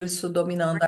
Isso dominando.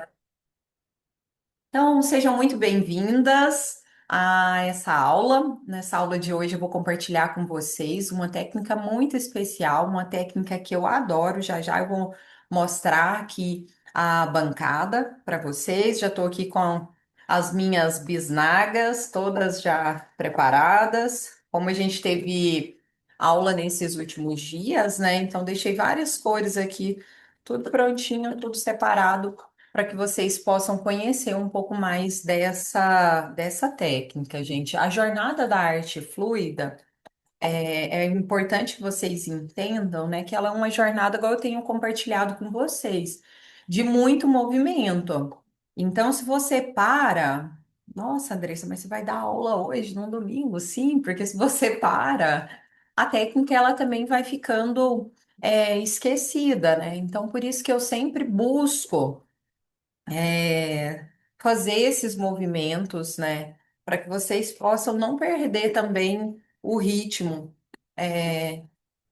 Então, sejam muito bem-vindas a essa aula. Nessa aula de hoje, eu vou compartilhar com vocês uma técnica muito especial, uma técnica que eu adoro. Já já eu vou mostrar aqui a bancada para vocês. Já estou aqui com as minhas bisnagas, todas já preparadas. Como a gente teve aula nesses últimos dias, né? Então, deixei várias cores aqui, tudo prontinho, tudo separado para que vocês possam conhecer um pouco mais dessa técnica, gente. A jornada da arte fluida é importante que vocês entendam, né, que ela é uma jornada, igual eu tenho compartilhado com vocês, de muito movimento. Então, se você para, nossa, Andressa, mas você vai dar aula hoje, num domingo? Sim, porque se você para, a técnica ela também vai ficando esquecida, né? Então, por isso que eu sempre busco é, fazer esses movimentos, né, para que vocês possam não perder também o ritmo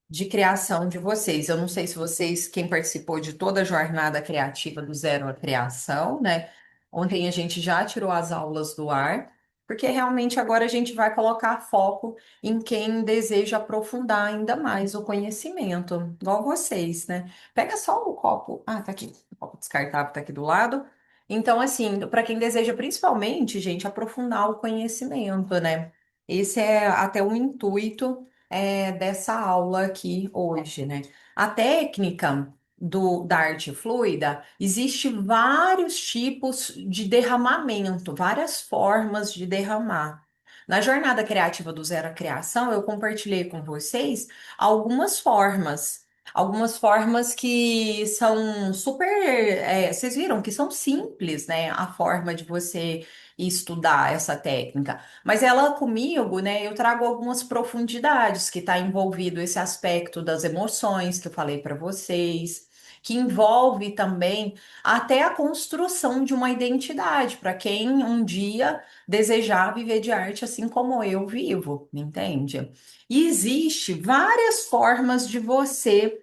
de criação de vocês. Eu não sei se vocês, quem participou de toda a jornada criativa do Zero à Criação, né? Ontem a gente já tirou as aulas do ar, porque realmente agora a gente vai colocar foco em quem deseja aprofundar ainda mais o conhecimento, igual vocês, né? Pega só o copo. Ah, tá aqui. O copo descartável tá aqui do lado. Então, assim, para quem deseja principalmente, gente, aprofundar o conhecimento, né? Esse é até o intuito dessa aula aqui hoje, né? A técnica da arte fluida, existe vários tipos de derramamento, várias formas de derramar. Na jornada criativa do Zero à Criação, eu compartilhei com vocês algumas formas que são super, vocês viram que são simples, né? A forma de você estudar essa técnica. Mas ela comigo, né, eu trago algumas profundidades que está envolvido esse aspecto das emoções que eu falei para vocês, que envolve também até a construção de uma identidade para quem um dia desejar viver de arte assim como eu vivo, entende? E existe várias formas de você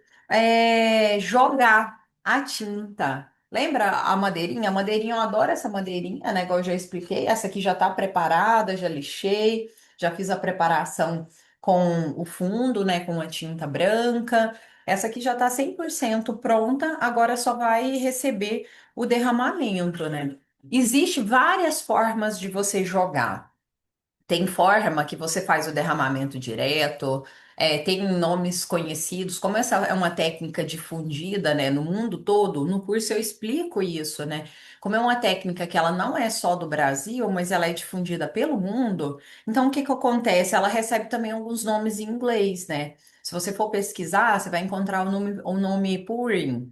jogar a tinta. Lembra a madeirinha? A madeirinha, eu adoro essa madeirinha, né? Igual eu já expliquei. Essa aqui já tá preparada, já lixei, já fiz a preparação com o fundo, né? Com a tinta branca. Essa aqui já tá 100% pronta, agora só vai receber o derramamento, né? Existe várias formas de você jogar. Tem forma que você faz o derramamento direto, tem nomes conhecidos, como essa é uma técnica difundida, né, no mundo todo, no curso eu explico isso, né? Como é uma técnica que ela não é só do Brasil, mas ela é difundida pelo mundo, então o que que acontece? Ela recebe também alguns nomes em inglês, né? Se você for pesquisar, você vai encontrar o nome pouring.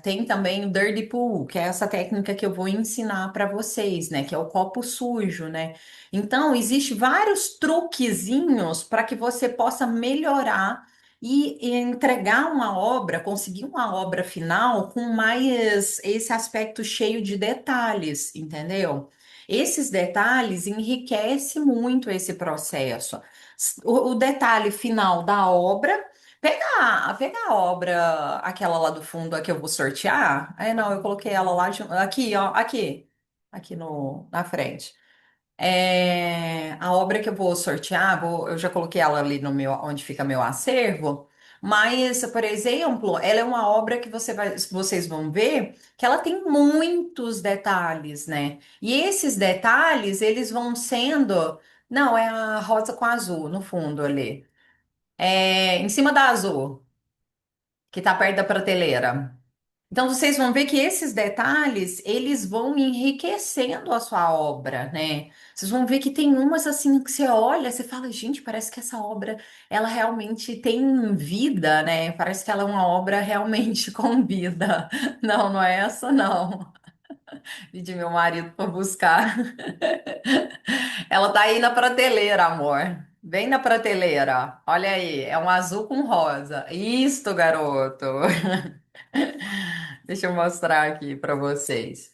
Tem também o Dirty Pool, que é essa técnica que eu vou ensinar para vocês, né? Que é o copo sujo, né? Então, existe vários truquezinhos para que você possa melhorar e entregar uma obra, conseguir uma obra final com mais esse aspecto cheio de detalhes, entendeu? Esses detalhes enriquecem muito esse processo. O detalhe final da obra, pega a obra, aquela lá do fundo, a que eu vou sortear. Não, eu coloquei ela lá, aqui, ó, aqui no, na frente. A obra que eu vou sortear, eu já coloquei ela ali no meu, onde fica meu acervo, mas, por exemplo, ela é uma obra que vocês vão ver que ela tem muitos detalhes, né? E esses detalhes, eles vão sendo. Não, é a rosa com azul no fundo ali. Em cima da azul, que tá perto da prateleira. Então, vocês vão ver que esses detalhes, eles vão enriquecendo a sua obra, né? Vocês vão ver que tem umas assim que você olha, você fala, gente, parece que essa obra, ela realmente tem vida, né? Parece que ela é uma obra realmente com vida. Não, não é essa, não. Pedi meu marido para buscar. Ela tá aí na prateleira, amor. Bem na prateleira. Olha aí, é um azul com rosa. Isto, garoto. Deixa eu mostrar aqui para vocês.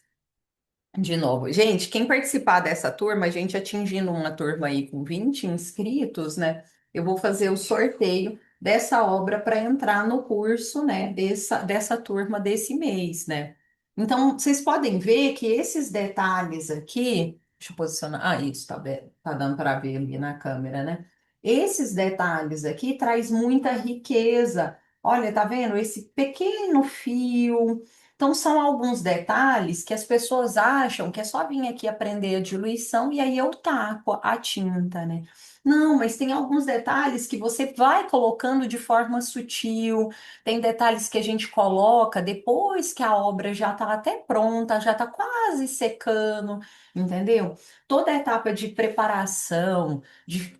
De novo, gente, quem participar dessa turma, a gente atingindo uma turma aí com 20 inscritos, né? Eu vou fazer o sorteio. dessa obra para entrar no curso, né, dessa turma desse mês, né? Então, vocês podem ver que esses detalhes aqui, deixa eu posicionar, isso, tá dando para ver ali na câmera, né? Esses detalhes aqui traz muita riqueza. Olha, tá vendo? Esse pequeno fio. Então, são alguns detalhes que as pessoas acham que é só vir aqui aprender a diluição e aí eu taco a tinta, né? Não, mas tem alguns detalhes que você vai colocando de forma sutil, tem detalhes que a gente coloca depois que a obra já está até pronta, já está quase secando, entendeu? Toda a etapa de preparação, de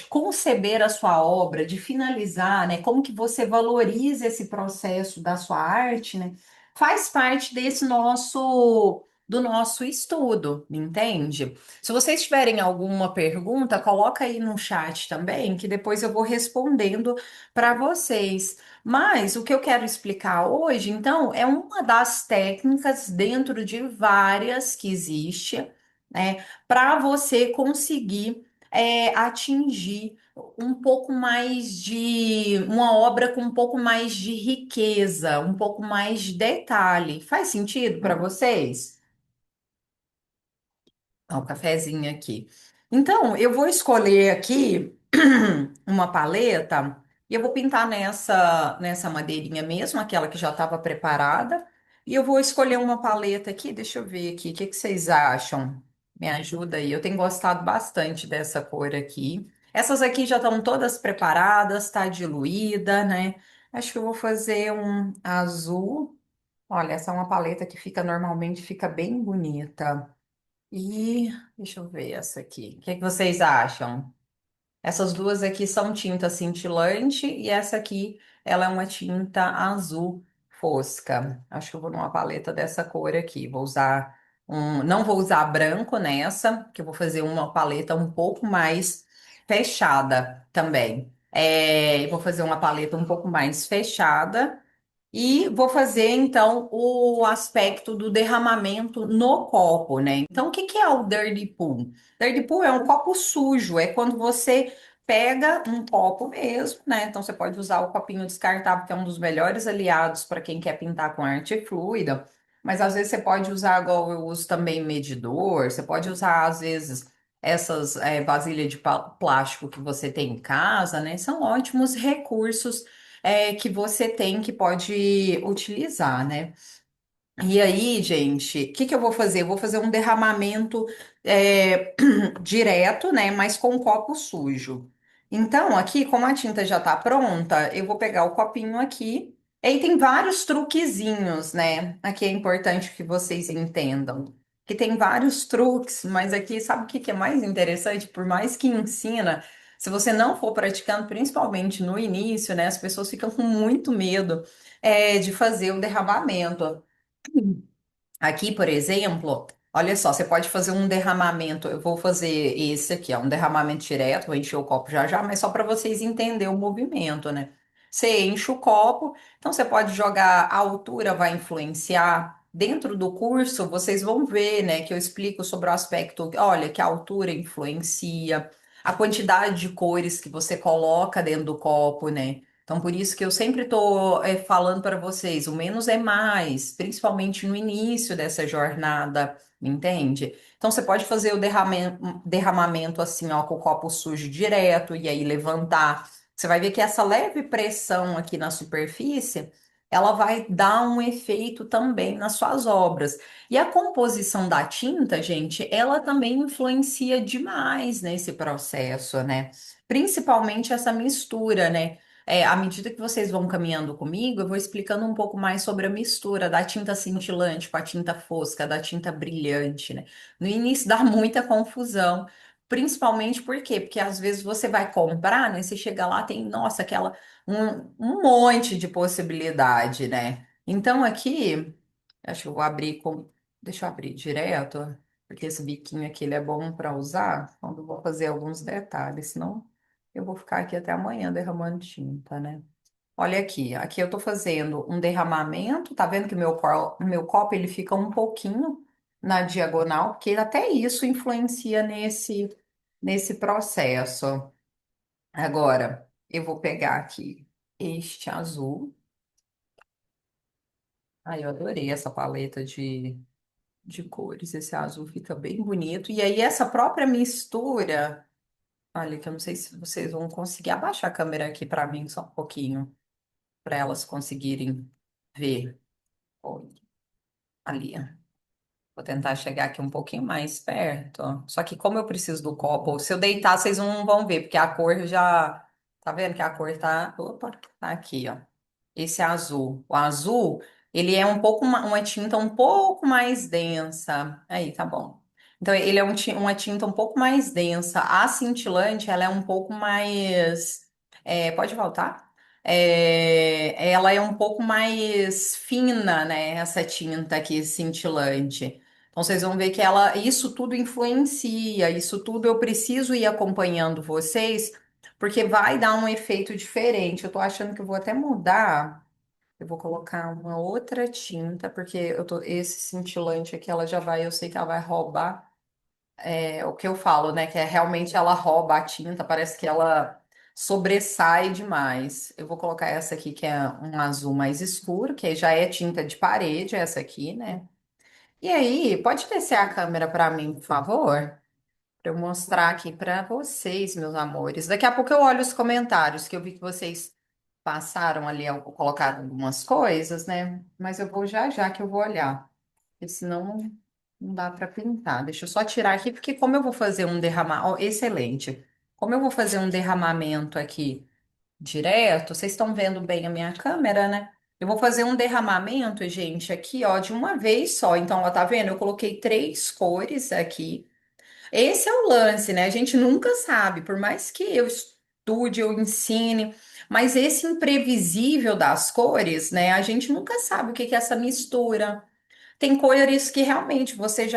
conceber a sua obra, de finalizar, né? Como que você valoriza esse processo da sua arte, né? Faz parte desse do nosso estudo, entende? Se vocês tiverem alguma pergunta, coloca aí no chat também, que depois eu vou respondendo para vocês. Mas o que eu quero explicar hoje, então, é uma das técnicas dentro de várias que existe, né, para você conseguir atingir um pouco mais de uma obra com um pouco mais de riqueza, um pouco mais de detalhe. Faz sentido para vocês? Ó, o cafezinho aqui. Então, eu vou escolher aqui uma paleta e eu vou pintar nessa madeirinha mesmo, aquela que já estava preparada. E eu vou escolher uma paleta aqui, deixa eu ver aqui, o que que vocês acham? Me ajuda aí. Eu tenho gostado bastante dessa cor aqui. Essas aqui já estão todas preparadas, tá diluída, né? Acho que eu vou fazer um azul. Olha, essa é uma paleta que fica normalmente fica bem bonita. E deixa eu ver essa aqui. O que é que vocês acham? Essas duas aqui são tinta cintilante e essa aqui, ela é uma tinta azul fosca. Acho que eu vou numa paleta dessa cor aqui. Não vou usar branco nessa, que eu vou fazer uma paleta um pouco mais fechada também. Eu vou fazer uma paleta um pouco mais fechada. E vou fazer então o aspecto do derramamento no copo, né? Então, o que que é o dirty pool? Dirty pool é um copo sujo, é quando você pega um copo mesmo, né? Então, você pode usar o copinho descartável, que é um dos melhores aliados para quem quer pintar com arte fluida, mas às vezes você pode usar, igual eu uso também medidor, você pode usar, às vezes, essas vasilhas de plástico que você tem em casa, né? São ótimos recursos que você tem que pode utilizar, né? E aí, gente, o que que eu vou fazer? Eu vou fazer um derramamento direto, né? Mas com um copo sujo. Então, aqui, como a tinta já tá pronta, eu vou pegar o copinho aqui. E aí tem vários truquezinhos, né? Aqui é importante que vocês entendam. Que tem vários truques, mas aqui, sabe o que que é mais interessante? Por mais que ensina, se você não for praticando, principalmente no início, né? As pessoas ficam com muito medo de fazer o derramamento. Aqui, por exemplo, olha só, você pode fazer um derramamento. Eu vou fazer esse aqui, ó, um derramamento direto, vou encher o copo já já, mas só para vocês entenderem o movimento, né? Você enche o copo, então você pode jogar, a altura vai influenciar. Dentro do curso, vocês vão ver, né, que eu explico sobre o aspecto, olha, que a altura influencia, a quantidade de cores que você coloca dentro do copo, né? Então, por isso que eu sempre estou falando para vocês, o menos é mais, principalmente no início dessa jornada, entende? Então, você pode fazer o derramamento assim, ó, com o copo sujo direto, e aí levantar. Você vai ver que essa leve pressão aqui na superfície, ela vai dar um efeito também nas suas obras. E a composição da tinta, gente, ela também influencia demais nesse processo, né? Principalmente essa mistura, né? À medida que vocês vão caminhando comigo, eu vou explicando um pouco mais sobre a mistura da tinta cintilante com a tinta fosca, da tinta brilhante, né? No início dá muita confusão, principalmente por quê? Porque às vezes você vai comprar, né? Você chega lá, tem, nossa, um monte de possibilidade, né? Então aqui, acho que eu vou abrir com. Deixa eu abrir direto, porque esse biquinho aqui ele é bom para usar quando eu vou fazer alguns detalhes, senão eu vou ficar aqui até amanhã derramando tinta, né? Olha aqui, aqui eu tô fazendo um derramamento, tá vendo que meu copo ele fica um pouquinho na diagonal, porque até isso influencia nesse processo. Agora, Eu vou pegar aqui este azul. Ai, eu adorei essa paleta de cores. Esse azul fica bem bonito. E aí, essa própria mistura. Olha, que eu não sei se vocês vão conseguir abaixar a câmera aqui para mim só um pouquinho, para elas conseguirem ver. Olha, ali. Vou tentar chegar aqui um pouquinho mais perto. Só que como eu preciso do copo, se eu deitar, vocês não vão ver, porque a cor já. Tá vendo que a cor tá. Opa, tá aqui, ó. Esse azul. O azul, ele é um pouco uma tinta um pouco mais densa. Aí, tá bom. Então, ele é uma tinta um pouco mais densa. A cintilante, ela é um pouco mais. Pode voltar? Ela é um pouco mais fina, né? Essa tinta aqui cintilante. Então, vocês vão ver que isso tudo influencia, isso tudo eu preciso ir acompanhando vocês, porque vai dar um efeito diferente. Eu tô achando que eu vou até mudar. Eu vou colocar uma outra tinta, porque esse cintilante aqui, ela já vai, eu sei que ela vai roubar o que eu falo, né? Que é realmente ela rouba a tinta, parece que ela sobressai demais. Eu vou colocar essa aqui, que é um azul mais escuro, que já é tinta de parede, essa aqui, né? E aí, pode descer a câmera para mim, por favor? Para eu mostrar aqui para vocês, meus amores. Daqui a pouco eu olho os comentários, que eu vi que vocês passaram ali, colocaram algumas coisas, né? Mas eu vou já já que eu vou olhar, porque senão não dá para pintar. Deixa eu só tirar aqui, porque como eu vou fazer um derramamento, excelente. Como eu vou fazer um derramamento aqui direto, vocês estão vendo bem a minha câmera, né? Eu vou fazer um derramamento, gente, aqui, ó, de uma vez só. Então, ó, tá vendo? Eu coloquei três cores aqui. Esse é o lance, né? A gente nunca sabe, por mais que eu estude, eu ensine, mas esse imprevisível das cores, né? A gente nunca sabe o que que é essa mistura. Tem cores que realmente você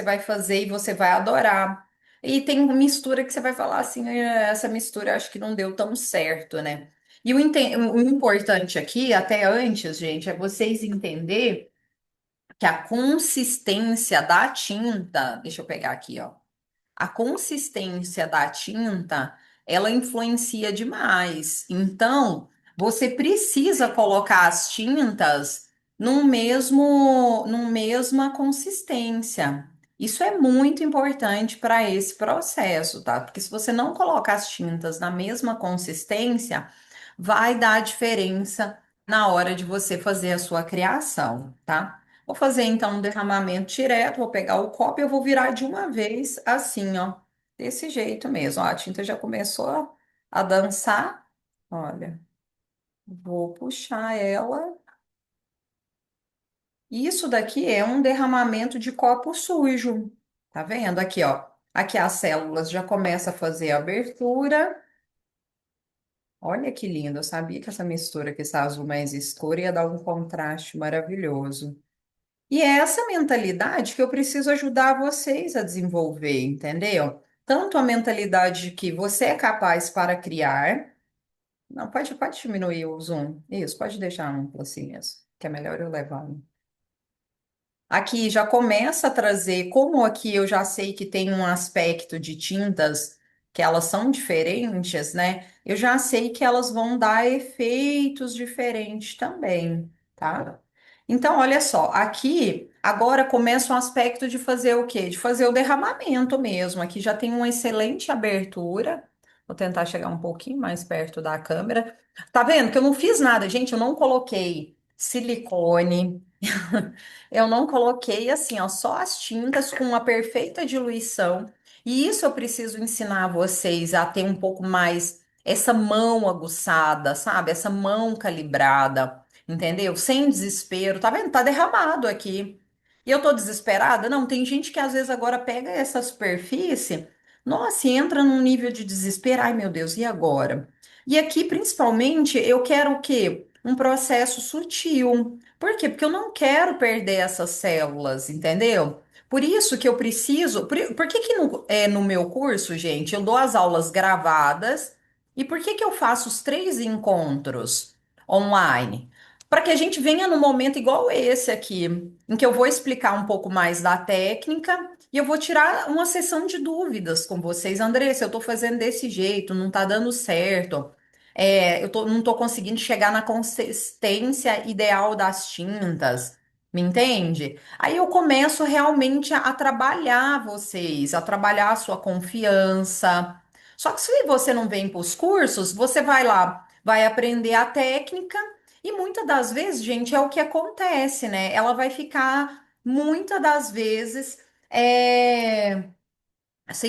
vai fazer e você vai adorar. E tem mistura que você vai falar assim, essa mistura acho que não deu tão certo, né? E o importante aqui, até antes, gente, é vocês entender que a consistência da tinta, deixa eu pegar aqui, ó. A consistência da tinta, ela influencia demais. Então, você precisa colocar as tintas num mesma consistência. Isso é muito importante para esse processo, tá? Porque se você não colocar as tintas na mesma consistência, vai dar diferença na hora de você fazer a sua criação, tá? Vou fazer então um derramamento direto, vou pegar o copo e eu vou virar de uma vez assim, ó, desse jeito mesmo. Ó, a tinta já começou a dançar. Olha, vou puxar ela. Isso daqui é um derramamento de copo sujo. Tá vendo? Aqui, ó. Aqui as células já começam a fazer a abertura. Olha que lindo, eu sabia que essa mistura com esse azul mais escuro ia dar um contraste maravilhoso. E é essa mentalidade que eu preciso ajudar vocês a desenvolver, entendeu? Tanto a mentalidade de que você é capaz para criar. Não, pode diminuir o zoom. Isso, pode deixar um assim mesmo, que é melhor eu levar. Aqui já começa a trazer, como aqui eu já sei que tem um aspecto de tintas que elas são diferentes, né? Eu já sei que elas vão dar efeitos diferentes também, tá? Então, olha só, aqui agora começa um aspecto de fazer o quê? De fazer o derramamento mesmo. Aqui já tem uma excelente abertura. Vou tentar chegar um pouquinho mais perto da câmera. Tá vendo que eu não fiz nada, gente? Eu não coloquei silicone. Eu não coloquei assim, ó, só as tintas com uma perfeita diluição. E isso eu preciso ensinar vocês a ter um pouco mais essa mão aguçada, sabe? Essa mão calibrada, entendeu? Sem desespero. Tá vendo? Tá derramado aqui. E eu tô desesperada? Não, tem gente que às vezes agora pega essa superfície, nossa, e entra num nível de desespero. Ai, meu Deus, e agora? E aqui, principalmente, eu quero o quê? Um processo sutil. Por quê? Porque eu não quero perder essas células, entendeu? Por isso que eu preciso. Por que que no meu curso, gente, eu dou as aulas gravadas e por que que eu faço os três encontros online? Para que a gente venha num momento igual esse aqui, em que eu vou explicar um pouco mais da técnica e eu vou tirar uma sessão de dúvidas com vocês. Andressa, eu estou fazendo desse jeito, não está dando certo. não tô conseguindo chegar na consistência ideal das tintas, me entende? Aí eu começo realmente a trabalhar vocês, a trabalhar a sua confiança. Só que se você não vem para os cursos, você vai lá, vai aprender a técnica, e muitas das vezes, gente, é o que acontece, né? Ela vai ficar, muitas das vezes,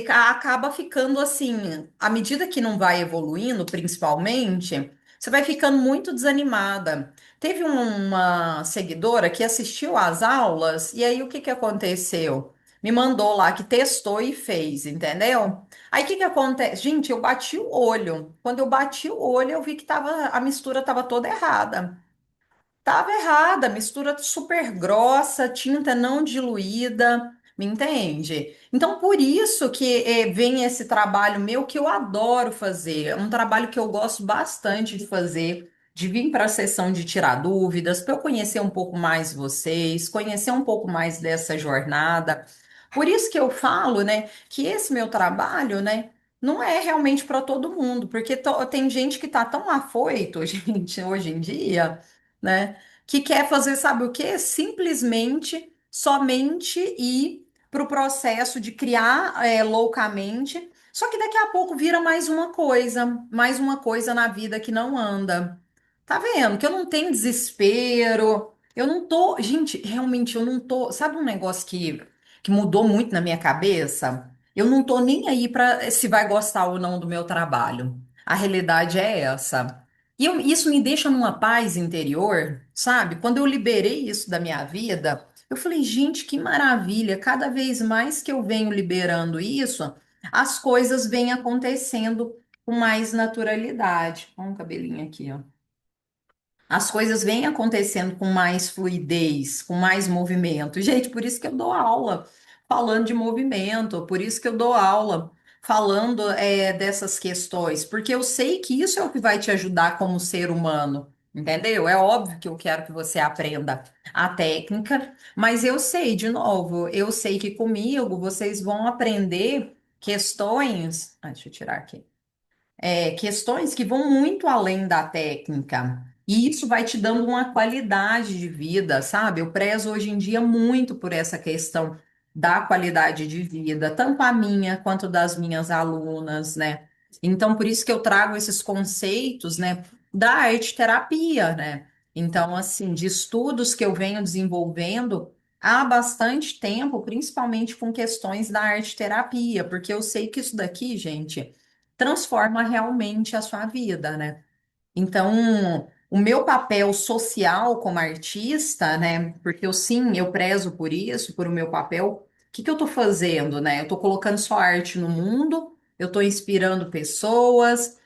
acaba ficando assim, à medida que não vai evoluindo, principalmente, você vai ficando muito desanimada. Teve uma seguidora que assistiu às aulas, e aí o que que aconteceu? Me mandou lá que testou e fez, entendeu? Aí o que que acontece? Gente, eu bati o olho. Quando eu bati o olho, eu vi que a mistura estava toda errada. Tava errada, mistura super grossa, tinta não diluída, me entende? Então, por isso que vem esse trabalho meu que eu adoro fazer, é um trabalho que eu gosto bastante de fazer, de vir para a sessão de tirar dúvidas, para eu conhecer um pouco mais vocês, conhecer um pouco mais dessa jornada. Por isso que eu falo, né, que esse meu trabalho, né, não é realmente para todo mundo, porque tem gente que tá tão afoito, gente, hoje em dia, né? Que quer fazer, sabe o quê? Simplesmente, somente ir para o processo de criar loucamente. Só que daqui a pouco vira mais uma coisa na vida que não anda. Tá vendo? Que eu não tenho desespero, eu não tô. Gente, realmente eu não tô. Sabe um negócio que mudou muito na minha cabeça? Eu não tô nem aí para se vai gostar ou não do meu trabalho. A realidade é essa. Isso me deixa numa paz interior, sabe? Quando eu liberei isso da minha vida, eu falei, gente, que maravilha! Cada vez mais que eu venho liberando isso, as coisas vêm acontecendo com mais naturalidade. Olha um cabelinho aqui, ó. As coisas vêm acontecendo com mais fluidez, com mais movimento. Gente, por isso que eu dou aula falando de movimento, por isso que eu dou aula falando dessas questões, porque eu sei que isso é o que vai te ajudar como ser humano, entendeu? É óbvio que eu quero que você aprenda a técnica, mas eu sei, de novo, eu sei que comigo vocês vão aprender questões. Deixa eu tirar aqui questões que vão muito além da técnica. E isso vai te dando uma qualidade de vida, sabe? Eu prezo hoje em dia muito por essa questão da qualidade de vida, tanto a minha quanto das minhas alunas, né? Então, por isso que eu trago esses conceitos, né, da arte terapia, né? Então, assim, de estudos que eu venho desenvolvendo há bastante tempo, principalmente com questões da arte terapia, porque eu sei que isso daqui, gente transforma realmente a sua vida, né? Então, o meu papel social como artista, né? Porque eu sim, eu prezo por isso, por o meu papel. O que que eu tô fazendo, né? Eu tô colocando só arte no mundo, eu tô inspirando pessoas,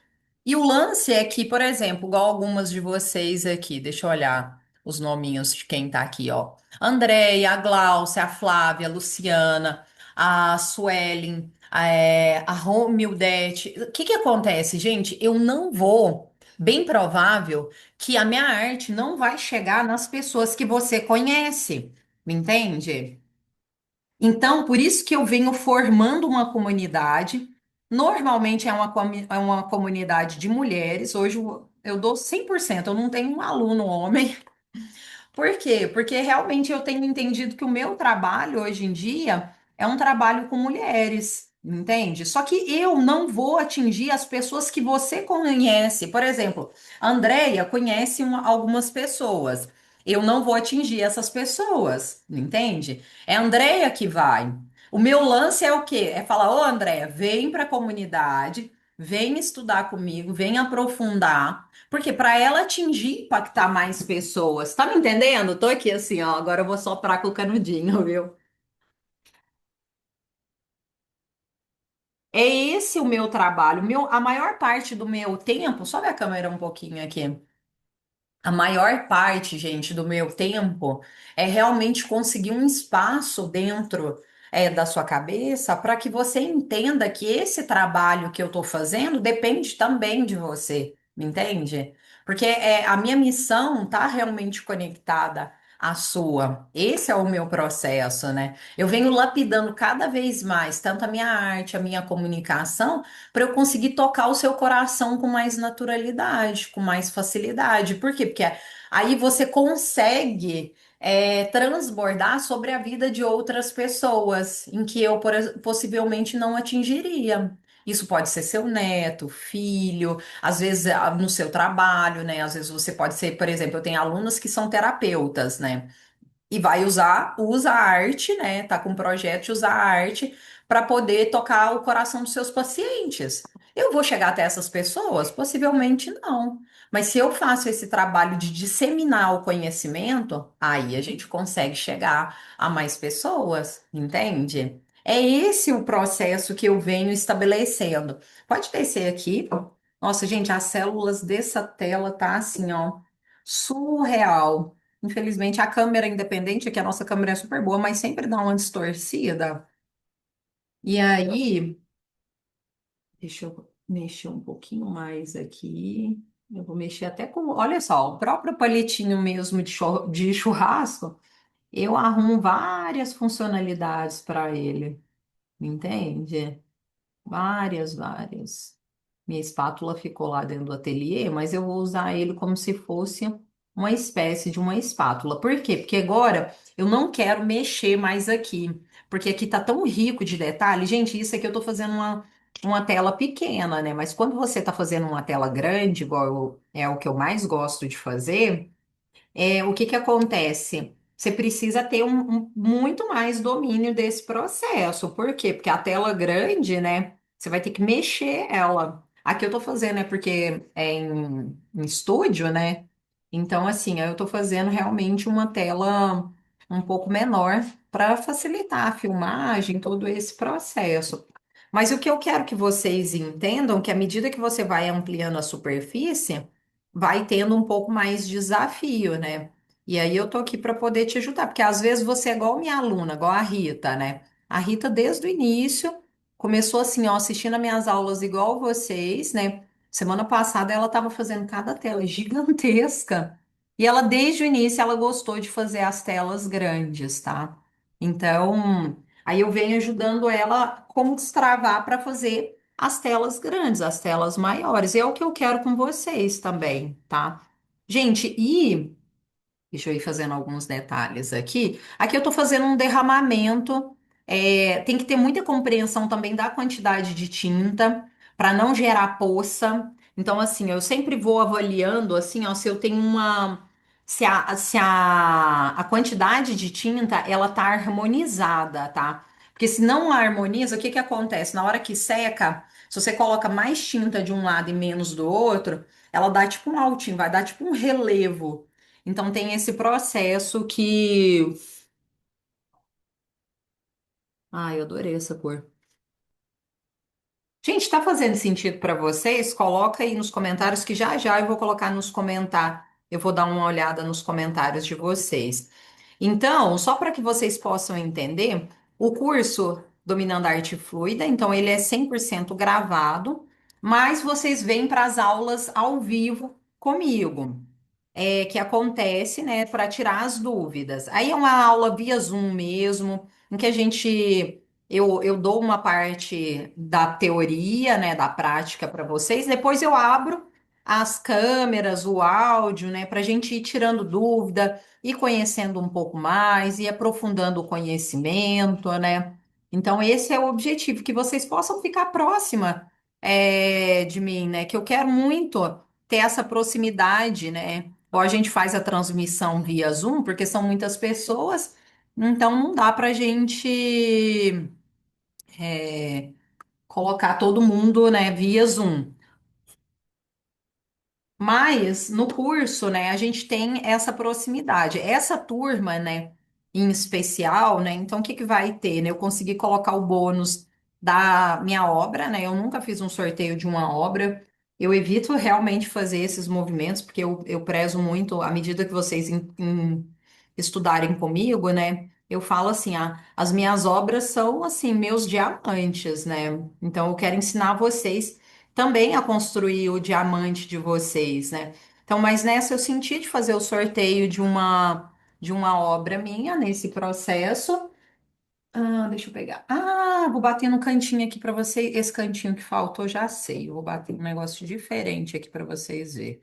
e o lance é que, por exemplo, igual algumas de vocês aqui, deixa eu olhar os nominhos de quem tá aqui, ó. Andréia, a Gláucia, a Flávia, a Luciana, a Suelen, a Romildete. O que que acontece, gente? Eu não vou, bem provável que a minha arte não vai chegar nas pessoas que você conhece, me entende? Então, por isso que eu venho formando uma comunidade. Normalmente é uma comunidade de mulheres. Hoje eu dou 100%. Eu não tenho um aluno homem. Por quê? Porque realmente eu tenho entendido que o meu trabalho hoje em dia é um trabalho com mulheres, entende? Só que eu não vou atingir as pessoas que você conhece. Por exemplo, a Andrea conhece algumas pessoas. Eu não vou atingir essas pessoas, entende? É a Andrea que vai. O meu lance é o quê? É falar, ô Andrea, vem para a comunidade, vem estudar comigo, vem aprofundar. Porque para ela atingir, impactar mais pessoas. Tá me entendendo? Tô aqui assim, ó. Agora eu vou soprar com o canudinho, viu? É esse o meu trabalho. A maior parte do meu tempo, sobe a câmera um pouquinho aqui. A maior parte, gente, do meu tempo é realmente conseguir um espaço dentro da sua cabeça para que você entenda que esse trabalho que eu estou fazendo depende também de você, me entende? Porque a minha missão está realmente conectada a sua. Esse é o meu processo, né? Eu venho lapidando cada vez mais, tanto a minha arte, a minha comunicação, para eu conseguir tocar o seu coração com mais naturalidade, com mais facilidade. Por quê? Porque aí você consegue transbordar sobre a vida de outras pessoas, em que eu possivelmente não atingiria. Isso pode ser seu neto, filho, às vezes no seu trabalho, né? Às vezes você pode ser, por exemplo, eu tenho alunas que são terapeutas, né? E vai usa a arte, né? Tá com um projeto de usar a arte para poder tocar o coração dos seus pacientes. Eu vou chegar até essas pessoas? Possivelmente não. Mas se eu faço esse trabalho de disseminar o conhecimento, aí a gente consegue chegar a mais pessoas, entende? É esse o processo que eu venho estabelecendo. Pode descer aqui. Nossa, gente, as células dessa tela tá assim, ó, surreal. Infelizmente, a câmera independente, que a nossa câmera é super boa, mas sempre dá uma distorcida. E aí, deixa eu mexer um pouquinho mais aqui. Eu vou mexer até com, olha só, o próprio palitinho mesmo de churrasco, eu arrumo várias funcionalidades para ele, entende? Várias, várias. Minha espátula ficou lá dentro do ateliê, mas eu vou usar ele como se fosse uma espécie de uma espátula. Por quê? Porque agora eu não quero mexer mais aqui, porque aqui tá tão rico de detalhes. Gente, isso aqui eu tô fazendo uma tela pequena, né? Mas quando você tá fazendo uma tela grande, é o que eu mais gosto de fazer. O que que acontece? Você precisa ter muito mais domínio desse processo. Por quê? Porque a tela grande, né? Você vai ter que mexer ela. Aqui eu tô fazendo, porque é em estúdio, né? Então, assim, eu tô fazendo realmente uma tela um pouco menor para facilitar a filmagem, todo esse processo. Mas o que eu quero que vocês entendam, que à medida que você vai ampliando a superfície, vai tendo um pouco mais de desafio, né? E aí eu tô aqui para poder te ajudar, porque às vezes você é igual minha aluna, igual a Rita, né? A Rita, desde o início, começou assim, ó, assistindo as minhas aulas igual vocês, né? Semana passada ela estava fazendo cada tela gigantesca. E ela, desde o início, ela gostou de fazer as telas grandes, tá? Então, aí eu venho ajudando ela como destravar para fazer as telas grandes, as telas maiores. E é o que eu quero com vocês também, tá? Gente, deixa eu ir fazendo alguns detalhes aqui. Aqui eu estou fazendo um derramamento. Tem que ter muita compreensão também da quantidade de tinta para não gerar poça. Então, assim, eu sempre vou avaliando, assim, ó, se eu tenho uma. Se a quantidade de tinta ela tá harmonizada, tá? Porque se não harmoniza, o que que acontece? Na hora que seca, se você coloca mais tinta de um lado e menos do outro, ela dá tipo um altinho, vai dar tipo um relevo. Então tem esse processo que. Ai, eu adorei essa cor. Gente, tá fazendo sentido para vocês? Coloca aí nos comentários que já já eu vou colocar nos comentários. Eu vou dar uma olhada nos comentários de vocês. Então, só para que vocês possam entender, o curso Dominando a Arte Fluida, então ele é 100% gravado, mas vocês vêm para as aulas ao vivo comigo. Que acontece, né, para tirar as dúvidas. Aí é uma aula via Zoom mesmo, em que eu dou uma parte da teoria, né, da prática para vocês, depois eu abro as câmeras, o áudio, né, para a gente ir tirando dúvida, ir conhecendo um pouco mais, ir aprofundando o conhecimento, né? Então, esse é o objetivo, que vocês possam ficar próxima, de mim, né? Que eu quero muito ter essa proximidade, né? Ou a gente faz a transmissão via Zoom, porque são muitas pessoas, então não dá para a gente colocar todo mundo, né, via Zoom. Mas no curso, né, a gente tem essa proximidade. Essa turma, né, em especial, né, então o que que vai ter, né? Eu consegui colocar o bônus da minha obra, né? Eu nunca fiz um sorteio de uma obra. Eu evito realmente fazer esses movimentos, porque eu prezo muito, à medida que vocês estudarem comigo, né? Eu falo assim, as minhas obras são, assim, meus diamantes, né? Então eu quero ensinar vocês também a construir o diamante de vocês, né? Então, mas nessa eu senti de fazer o sorteio de uma. de uma obra minha nesse processo. Deixa eu pegar. Vou bater no cantinho aqui para vocês. Esse cantinho que faltou, já sei. Eu vou bater um negócio diferente aqui para vocês verem.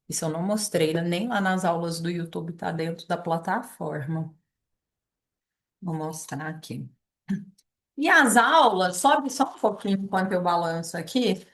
Isso eu não mostrei, né? Nem lá nas aulas do YouTube, tá dentro da plataforma. Vou mostrar aqui. E as aulas, sobe só um pouquinho enquanto eu balanço aqui.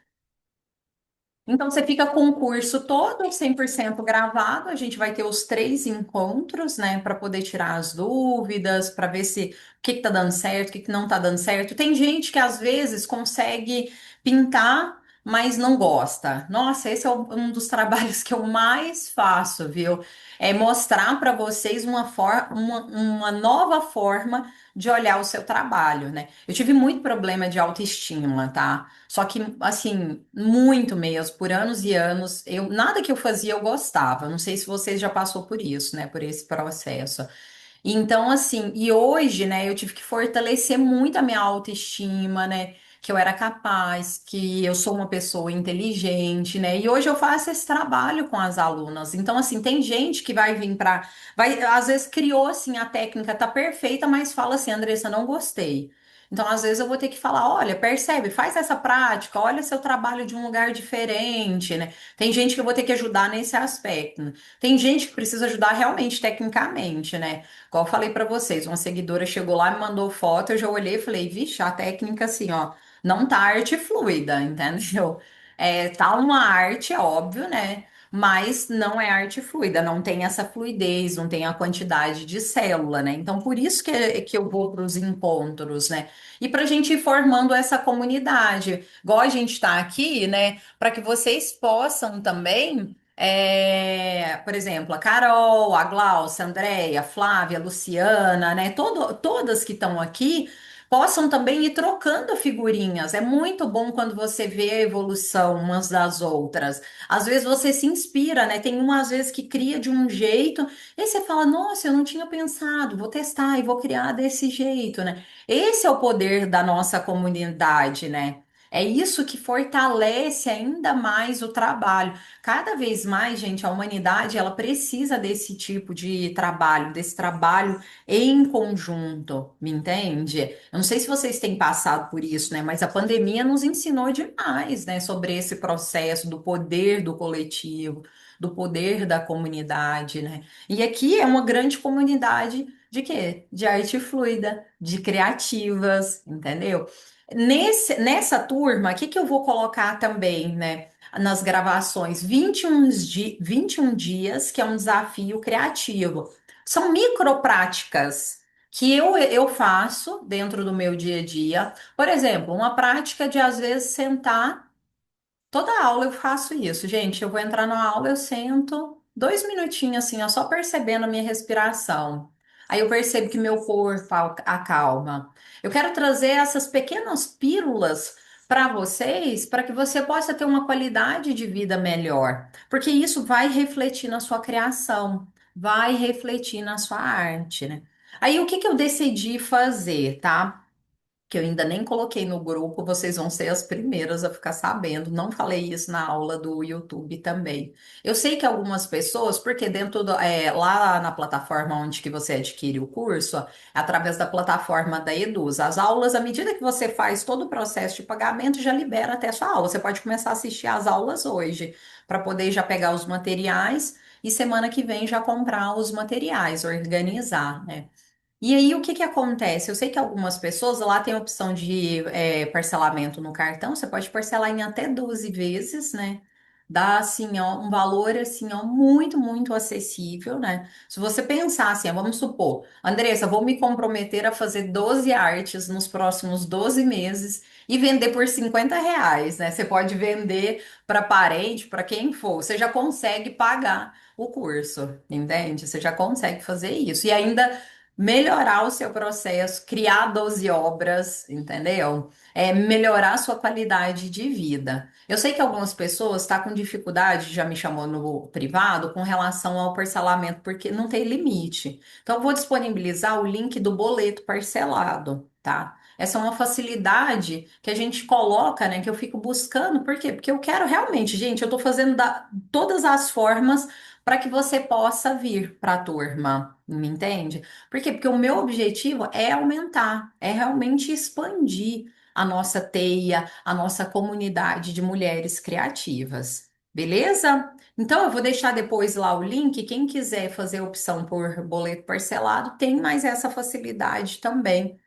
Então, você fica com o curso todo 100% gravado. A gente vai ter os 3 encontros, né, para poder tirar as dúvidas, para ver se o que que tá dando certo, o que que não tá dando certo. Tem gente que às vezes consegue pintar, mas não gosta. Nossa, esse é um dos trabalhos que eu mais faço, viu? É mostrar para vocês uma nova forma de olhar o seu trabalho, né? Eu tive muito problema de autoestima, tá? Só que, assim, muito mesmo, por anos e anos, nada que eu fazia eu gostava. Não sei se vocês já passou por isso, né, por esse processo. Então, assim, e hoje, né, eu tive que fortalecer muito a minha autoestima, né, que eu era capaz, que eu sou uma pessoa inteligente, né, e hoje eu faço esse trabalho com as alunas. Então, assim, tem gente que vai vir às vezes criou, assim, a técnica tá perfeita, mas fala assim, Andressa, não gostei. Então, às vezes eu vou ter que falar, olha, percebe, faz essa prática, olha seu trabalho de um lugar diferente, né? Tem gente que eu vou ter que ajudar nesse aspecto, né? Tem gente que precisa ajudar realmente tecnicamente, né? Igual eu falei pra vocês, uma seguidora chegou lá, me mandou foto, eu já olhei e falei, vixe, a técnica assim, ó, não tá arte fluida, entendeu? Tá uma arte, é óbvio, né? Mas não é arte fluida, não tem essa fluidez, não tem a quantidade de célula, né? Então, por isso que eu vou para os encontros, né? E para a gente ir formando essa comunidade, igual a gente está aqui, né? Para que vocês possam também. Por exemplo, a Carol, a Glaucia, a Andréia, a Flávia, a Luciana, né? Todas que estão aqui possam também ir trocando figurinhas. É muito bom quando você vê a evolução umas das outras. Às vezes você se inspira, né? Tem uma às vezes que cria de um jeito, e aí você fala: Nossa, eu não tinha pensado, vou testar e vou criar desse jeito, né? Esse é o poder da nossa comunidade, né? É isso que fortalece ainda mais o trabalho. Cada vez mais, gente, a humanidade ela precisa desse tipo de trabalho, desse trabalho em conjunto, me entende? Eu não sei se vocês têm passado por isso, né? Mas a pandemia nos ensinou demais, né, sobre esse processo do poder do coletivo, do poder da comunidade, né? E aqui é uma grande comunidade de quê? De arte fluida, de criativas, entendeu? Nessa turma, o que que eu vou colocar também, né? Nas gravações, 21 dias, que é um desafio criativo. São micropráticas que eu faço dentro do meu dia a dia. Por exemplo, uma prática de às vezes sentar. Toda aula eu faço isso, gente. Eu vou entrar na aula, eu sento 2 minutinhos assim, ó, só percebendo a minha respiração. Aí eu percebo que meu corpo acalma. Eu quero trazer essas pequenas pílulas para vocês, para que você possa ter uma qualidade de vida melhor, porque isso vai refletir na sua criação, vai refletir na sua arte, né? Aí o que que eu decidi fazer, tá? Que eu ainda nem coloquei no grupo, vocês vão ser as primeiras a ficar sabendo. Não falei isso na aula do YouTube também. Eu sei que algumas pessoas, porque lá na plataforma onde que você adquire o curso, ó, através da plataforma da Eduz, as aulas, à medida que você faz todo o processo de pagamento, já libera até a sua aula. Você pode começar a assistir às aulas hoje, para poder já pegar os materiais e semana que vem já comprar os materiais, organizar, né? E aí, o que que acontece? Eu sei que algumas pessoas lá têm a opção de parcelamento no cartão, você pode parcelar em até 12 vezes, né? Dá, assim, ó, um valor, assim, ó, muito, muito acessível, né? Se você pensar assim, ó, vamos supor, Andressa, vou me comprometer a fazer 12 artes nos próximos 12 meses e vender por R$ 50, né? Você pode vender para parente, para quem for, você já consegue pagar o curso, entende? Você já consegue fazer isso. E ainda melhorar o seu processo, criar 12 obras, entendeu? Melhorar a sua qualidade de vida. Eu sei que algumas pessoas estão com dificuldade, já me chamou no privado, com relação ao parcelamento, porque não tem limite. Então, eu vou disponibilizar o link do boleto parcelado, tá? Essa é uma facilidade que a gente coloca, né? Que eu fico buscando. Por quê? Porque eu quero realmente, gente, eu tô fazendo todas as formas para que você possa vir para a turma, me entende? Por quê? Porque o meu objetivo é aumentar, é realmente expandir a nossa teia, a nossa comunidade de mulheres criativas. Beleza? Então, eu vou deixar depois lá o link. Quem quiser fazer a opção por boleto parcelado, tem mais essa facilidade também.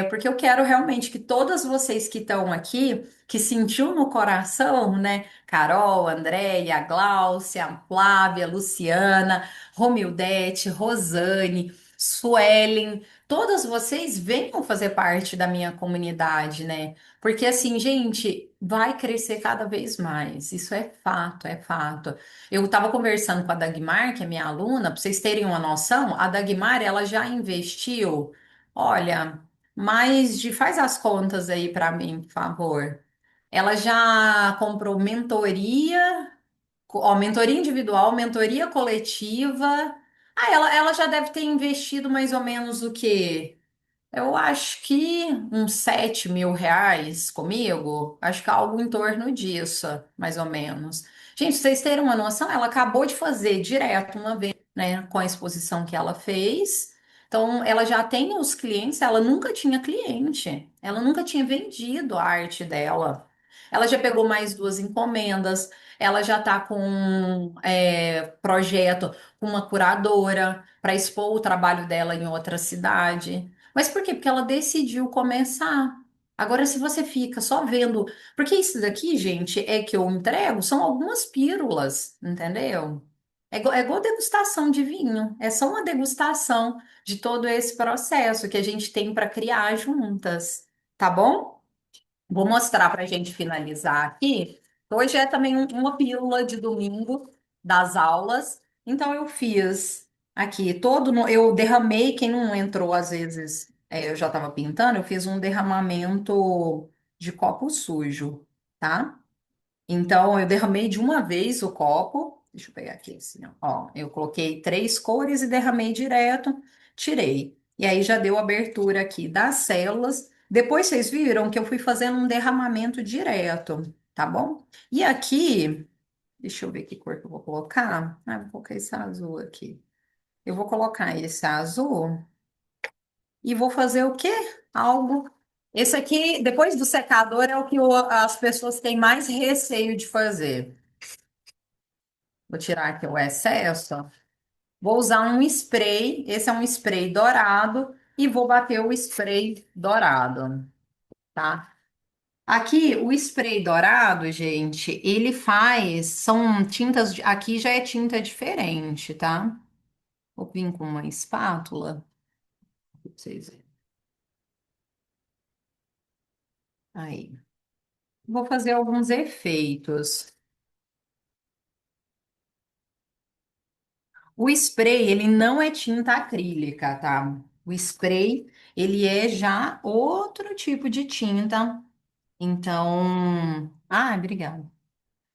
Porque eu quero realmente que todas vocês que estão aqui, que sentiu no coração, né? Carol, Andréia, Gláucia, Flávia, Luciana, Romildete, Rosane, Suelen, todas vocês venham fazer parte da minha comunidade, né? Porque assim, gente, vai crescer cada vez mais. Isso é fato, é fato. Eu estava conversando com a Dagmar, que é minha aluna, para vocês terem uma noção, a Dagmar, ela já investiu, olha, faz as contas aí para mim, por favor. Ela já comprou mentoria, mentoria individual, mentoria coletiva. Ela já deve ter investido mais ou menos o quê? Eu acho que uns R$ 7.000 comigo, acho que algo em torno disso, mais ou menos. Gente, pra vocês terem uma noção, ela acabou de fazer direto uma vez, né, com a exposição que ela fez. Então, ela já tem os clientes, ela nunca tinha cliente, ela nunca tinha vendido a arte dela. Ela já pegou mais duas encomendas, ela já está com projeto com uma curadora para expor o trabalho dela em outra cidade. Mas por quê? Porque ela decidiu começar. Agora, se você fica só vendo. Porque isso daqui, gente, é que eu entrego, são algumas pílulas, entendeu? É igual degustação de vinho. É só uma degustação de todo esse processo que a gente tem para criar juntas. Tá bom? Vou mostrar para a gente finalizar aqui. Hoje é também uma pílula de domingo das aulas. Então eu fiz aqui todo, eu derramei, quem não entrou às vezes, eu já estava pintando, eu fiz um derramamento de copo sujo, tá? Então, eu derramei de uma vez o copo. Deixa eu pegar aqui assim, ó. Eu coloquei três cores e derramei direto, tirei. E aí já deu abertura aqui das células. Depois vocês viram que eu fui fazendo um derramamento direto, tá bom? E aqui, deixa eu ver que cor que eu vou colocar. Ah, vou colocar esse azul aqui. Eu vou colocar esse azul e vou fazer o quê? Algo. Esse aqui, depois do secador, é o que as pessoas têm mais receio de fazer. Vou tirar aqui o excesso. Vou usar um spray. Esse é um spray dourado. E vou bater o spray dourado, tá? Aqui, o spray dourado, gente, ele faz. São tintas. Aqui já é tinta diferente, tá? Vou vir com uma espátula. Pra vocês verem. Aí. Vou fazer alguns efeitos. O spray, ele não é tinta acrílica, tá? O spray, ele é já outro tipo de tinta. Então, obrigada.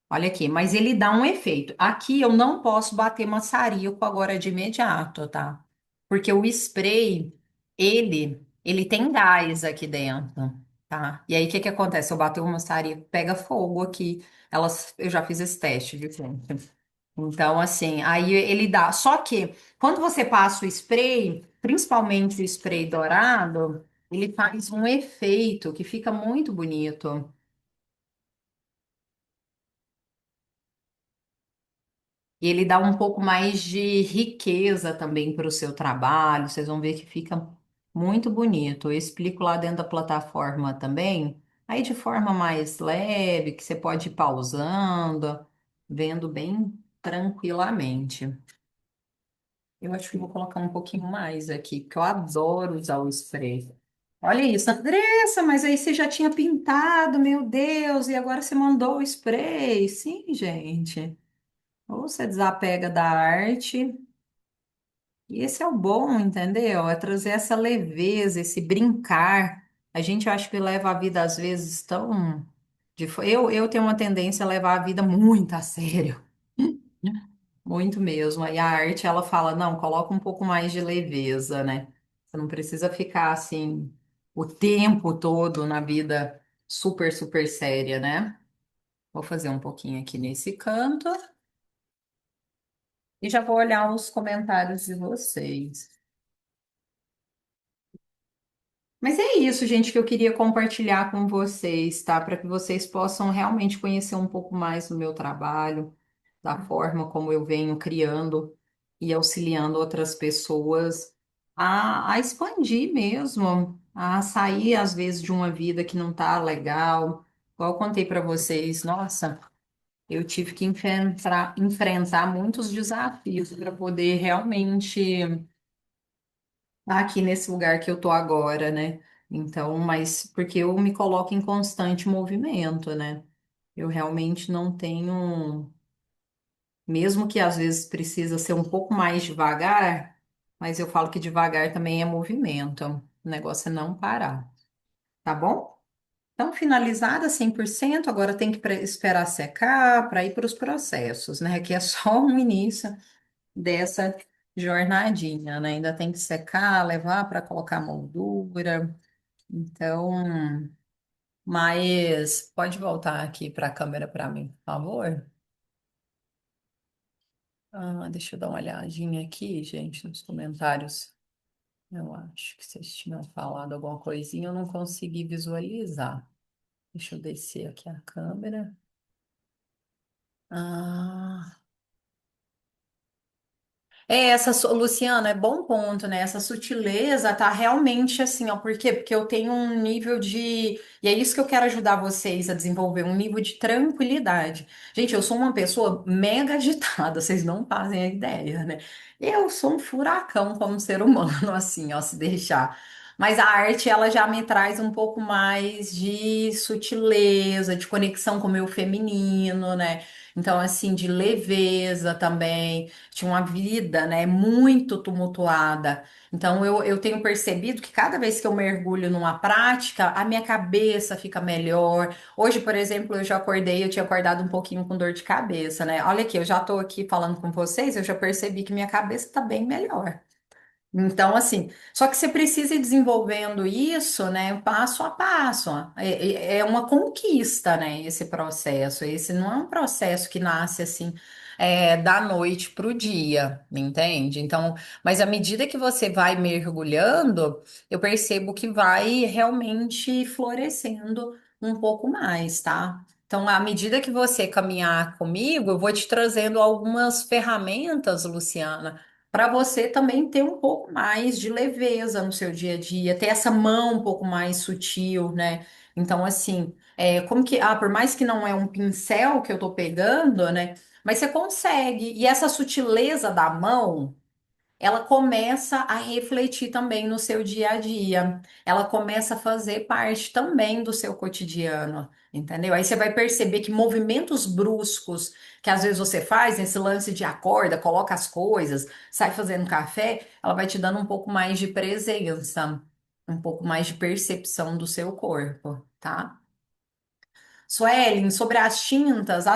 Olha aqui, mas ele dá um efeito. Aqui eu não posso bater maçarico agora de imediato, tá? Porque o spray, ele tem gás aqui dentro, tá? E aí o que que acontece? Eu bater o maçarico, pega fogo aqui. Eu já fiz esse teste, viu, gente? Então, assim, aí ele dá. Só que quando você passa o spray, principalmente o spray dourado, ele faz um efeito que fica muito bonito. E ele dá um pouco mais de riqueza também para o seu trabalho. Vocês vão ver que fica muito bonito. Eu explico lá dentro da plataforma também, aí de forma mais leve, que você pode ir pausando, vendo bem tranquilamente. Eu acho que vou colocar um pouquinho mais aqui, porque eu adoro usar o spray. Olha isso, Andressa, mas aí você já tinha pintado, meu Deus, e agora você mandou o spray. Sim, gente. Ou você desapega da arte, e esse é o bom, entendeu? É trazer essa leveza, esse brincar. A gente acha que leva a vida às vezes tão. Eu tenho uma tendência a levar a vida muito a sério, muito mesmo. Aí a arte, ela fala, não, coloca um pouco mais de leveza, né? Você não precisa ficar assim. o tempo todo na vida super, super séria, né? Vou fazer um pouquinho aqui nesse canto e já vou olhar os comentários de vocês. Mas é isso, gente, que eu queria compartilhar com vocês, tá? Para que vocês possam realmente conhecer um pouco mais do meu trabalho, da forma como eu venho criando e auxiliando outras pessoas a expandir mesmo, a sair, às vezes, de uma vida que não tá legal. Igual eu contei para vocês, nossa, eu tive que enfrentar muitos desafios para poder realmente tá aqui nesse lugar que eu tô agora, né? Então, mas porque eu me coloco em constante movimento, né? Eu realmente não tenho, mesmo que às vezes precisa ser um pouco mais devagar, mas eu falo que devagar também é movimento. O negócio é não parar, tá bom? Então, finalizada 100%, agora tem que esperar secar para ir para os processos, né? Que é só um início dessa jornadinha, né? Ainda tem que secar, levar para colocar moldura. Então, mas pode voltar aqui para a câmera para mim, por favor? Ah, deixa eu dar uma olhadinha aqui, gente, nos comentários. Eu acho que vocês tinham falado alguma coisinha, eu não consegui visualizar. Deixa eu descer aqui a câmera. Ah. Luciana, é bom ponto, né? Essa sutileza tá realmente assim, ó. Por quê? Porque eu tenho um nível de. E é isso que eu quero ajudar vocês a desenvolver, um nível de tranquilidade. Gente, eu sou uma pessoa mega agitada, vocês não fazem a ideia, né? Eu sou um furacão como ser humano, assim, ó, se deixar. Mas a arte, ela já me traz um pouco mais de sutileza, de conexão com o meu feminino, né? Então, assim, de leveza também. Tinha uma vida, né, muito tumultuada. Então, eu tenho percebido que cada vez que eu mergulho numa prática, a minha cabeça fica melhor. Hoje, por exemplo, eu já acordei, eu tinha acordado um pouquinho com dor de cabeça, né? Olha aqui, eu já tô aqui falando com vocês, eu já percebi que minha cabeça tá bem melhor. Então, assim, só que você precisa ir desenvolvendo isso, né, passo a passo. É uma conquista, né, esse processo. Esse não é um processo que nasce assim, da noite para o dia, entende? Então, mas à medida que você vai mergulhando, eu percebo que vai realmente florescendo um pouco mais, tá? Então, à medida que você caminhar comigo, eu vou te trazendo algumas ferramentas, Luciana, para você também ter um pouco mais de leveza no seu dia a dia, ter essa mão um pouco mais sutil, né? Então, assim, como que, por mais que não é um pincel que eu tô pegando, né? Mas você consegue, e essa sutileza da mão ela começa a refletir também no seu dia a dia. Ela começa a fazer parte também do seu cotidiano, entendeu? Aí você vai perceber que movimentos bruscos que às vezes você faz, esse lance de acorda, coloca as coisas, sai fazendo café, ela vai te dando um pouco mais de presença, um pouco mais de percepção do seu corpo, tá? Suelen, sobre as tintas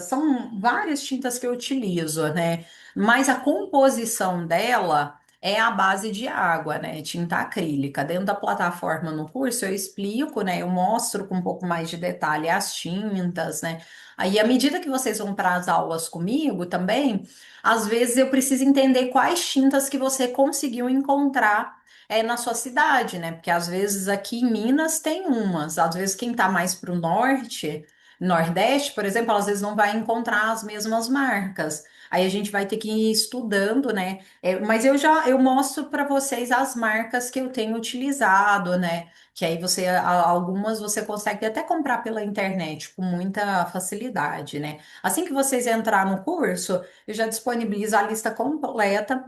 são várias tintas que eu utilizo, né? Mas a composição dela é a base de água, né? Tinta acrílica. Dentro da plataforma no curso eu explico, né? Eu mostro com um pouco mais de detalhe as tintas, né? Aí, à medida que vocês vão para as aulas comigo também, às vezes eu preciso entender quais tintas que você conseguiu encontrar na sua cidade, né? Porque às vezes aqui em Minas tem umas, às vezes quem tá mais para o norte, nordeste, por exemplo, às vezes não vai encontrar as mesmas marcas. Aí a gente vai ter que ir estudando, né? Mas eu mostro para vocês as marcas que eu tenho utilizado, né? Que aí algumas você consegue até comprar pela internet com muita facilidade, né? Assim que vocês entrar no curso, eu já disponibilizo a lista completa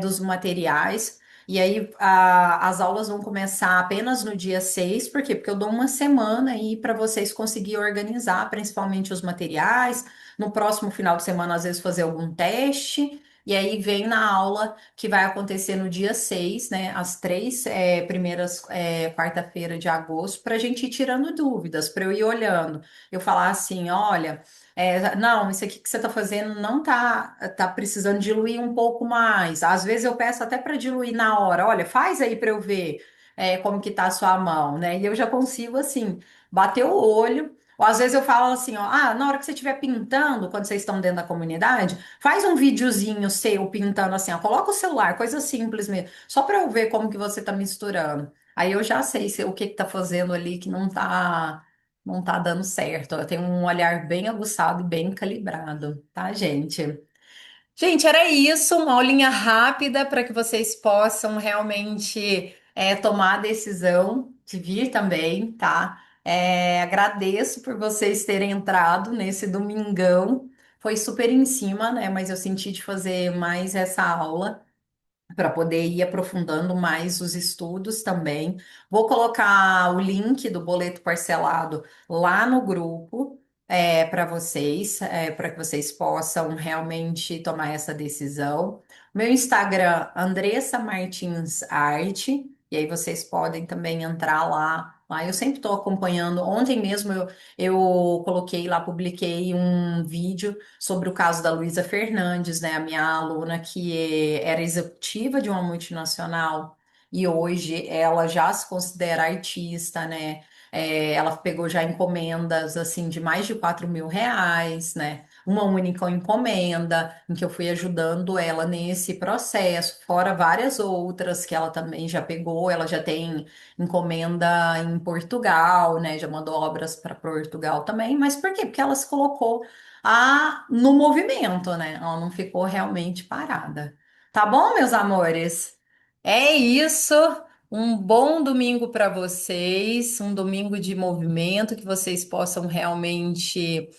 dos materiais. E aí as aulas vão começar apenas no dia 6. Por quê? Porque eu dou uma semana aí para vocês conseguirem organizar, principalmente os materiais. No próximo final de semana, às vezes, fazer algum teste. E aí vem na aula que vai acontecer no dia 6, né? As três primeiras quarta-feira de agosto, para a gente ir tirando dúvidas, para eu ir olhando. Eu falar assim, olha. Não, isso aqui que você está fazendo não tá precisando diluir um pouco mais. Às vezes eu peço até para diluir na hora. Olha, faz aí para eu ver. como que tá a sua mão, né? E eu já consigo, assim, bater o olho. Ou às vezes eu falo assim, ó, na hora que você estiver pintando, quando vocês estão dentro da comunidade, faz um videozinho seu pintando assim, ó, coloca o celular, coisa simples mesmo, só para eu ver como que você tá misturando. Aí eu já sei o que que tá fazendo ali que não tá dando certo. Eu tenho um olhar bem aguçado e bem calibrado, tá, gente? Gente, era isso, uma aulinha rápida para que vocês possam realmente tomar a decisão de vir também, tá? Agradeço por vocês terem entrado nesse domingão. Foi super em cima, né? Mas eu senti de fazer mais essa aula para poder ir aprofundando mais os estudos também. Vou colocar o link do boleto parcelado lá no grupo para vocês, para que vocês possam realmente tomar essa decisão. Meu Instagram, Andressa Martins Arte, e aí vocês podem também entrar lá. Lá eu sempre estou acompanhando. Ontem mesmo eu coloquei lá, publiquei um vídeo sobre o caso da Luísa Fernandes, né, a minha aluna que era executiva de uma multinacional e hoje ela já se considera artista, né? Ela pegou já encomendas assim de mais de R$ 4.000, né? Uma única encomenda em que eu fui ajudando ela nesse processo, fora várias outras que ela também já pegou. Ela já tem encomenda em Portugal, né? Já mandou obras para Portugal também. Mas por quê? Porque ela se colocou no movimento, né? Ela não ficou realmente parada. Tá bom, meus amores? É isso. Um bom domingo para vocês, um domingo de movimento, que vocês possam realmente.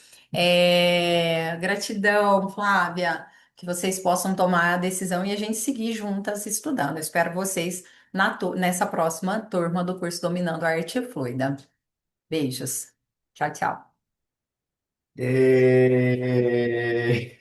Gratidão, Flávia, que vocês possam tomar a decisão e a gente seguir juntas estudando. Eu espero vocês nessa próxima turma do curso Dominando a Arte Fluida. Beijos. Tchau, tchau. É,